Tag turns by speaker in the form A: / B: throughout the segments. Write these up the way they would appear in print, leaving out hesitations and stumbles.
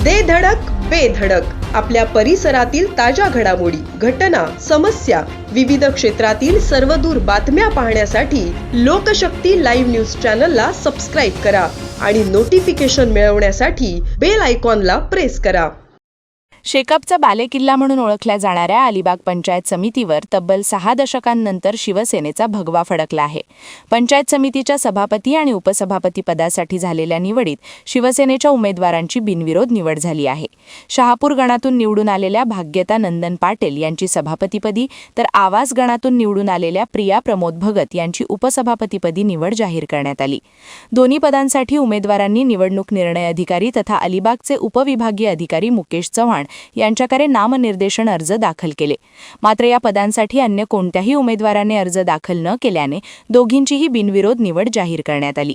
A: दे धडक बेधडक आपल्या परिसरातील ताज्या घडामोडी, घटना, समस्या, विविध क्षेत्रातील सर्वदूर बातम्या पाहण्यासाठी लोकशक्ती लाईव्ह न्यूज चॅनलला सबस्क्राईब करा आणि नोटिफिकेशन मिळवण्यासाठी बेल आयकॉनला प्रेस करा.
B: शेकापचा बालेकिल्ला म्हणून ओळखल्या जाणाऱ्या अलिबाग पंचायत समितीवर तब्बल 6 दशकांनंतर शिवसेनेचा भगवा फडकला आहे. पंचायत समितीच्या सभापती आणि उपसभापती पदासाठी झालेल्या निवडीत शिवसेनेच्या उमेदवारांची बिनविरोध निवड झाली आहे. शहापूर गणातून निवडून आलेल्या भाग्यता नंदन पाटील यांची सभापतीपदी तर आवास गणातून निवडून आलेल्या प्रिया प्रमोद भगत यांची उपसभापतीपदी निवड जाहीर करण्यात आली. दोन्ही पदांसाठी उमेदवारांनी निवडणूक निर्णय अधिकारी तथा अलिबागचे उपविभागीय अधिकारी मुकेश चव्हाण यांच्याकडे नामनिर्देशन अर्ज दाखल केले. मात्र या पदांसाठी अन्य कोणत्याही उमेदवाराने अर्ज दाखल न केल्याने दोघींचीही बिनविरोध निवड जाहीर करण्यात आली.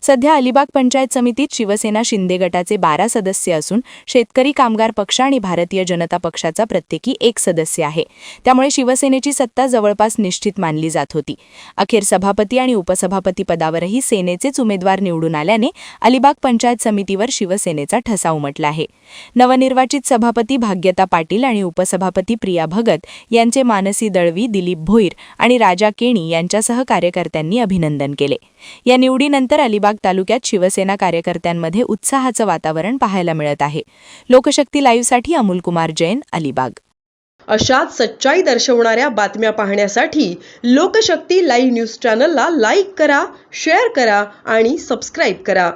B: सध्या अलिबाग पंचायत समितीत शिवसेना शिंदे गटाचे 12 सदस्य असून शेतकरी कामगार पक्ष आणि भारतीय जनता पक्षाचा प्रत्येकी 1 सदस्य आहे. त्यामुळे शिवसेनेची सत्ता जवळपास निश्चित मानली जात होती. अखेर सभापती आणि उपसभापती पदावरही सेनेचेच उमेदवार निवडून आल्याने अलिबाग पंचायत समितीवर शिवसेनेचा ठसा उमटला आहे. नवनिर्वाचित सभापती भाग्यता पाटील आणि उपसभापती प्रिया भगत यांचे मानसी दळवी, दिलीप भोईर आणि राजा केणी यांच्यासह कार्यकर्त्यांनी अभिनंदन केले. या निवडीनंतर अलिबाग तालुक्यात शिवसेना कार्यकर्त्यांमध्ये उत्साहाचं वातावरण पाहायला मिळत आहे. लोकशक्ती लाईव्हसाठी अमोलकुमार जैन, अलिबाग.
A: अशाच सच्चाई दर्शवणाऱ्या बातम्या पाहण्यासाठी लोकशक्ती लाईव्ह न्यूज चॅनलला लाईक करा, शेअर करा आणि सबस्क्राईब करा.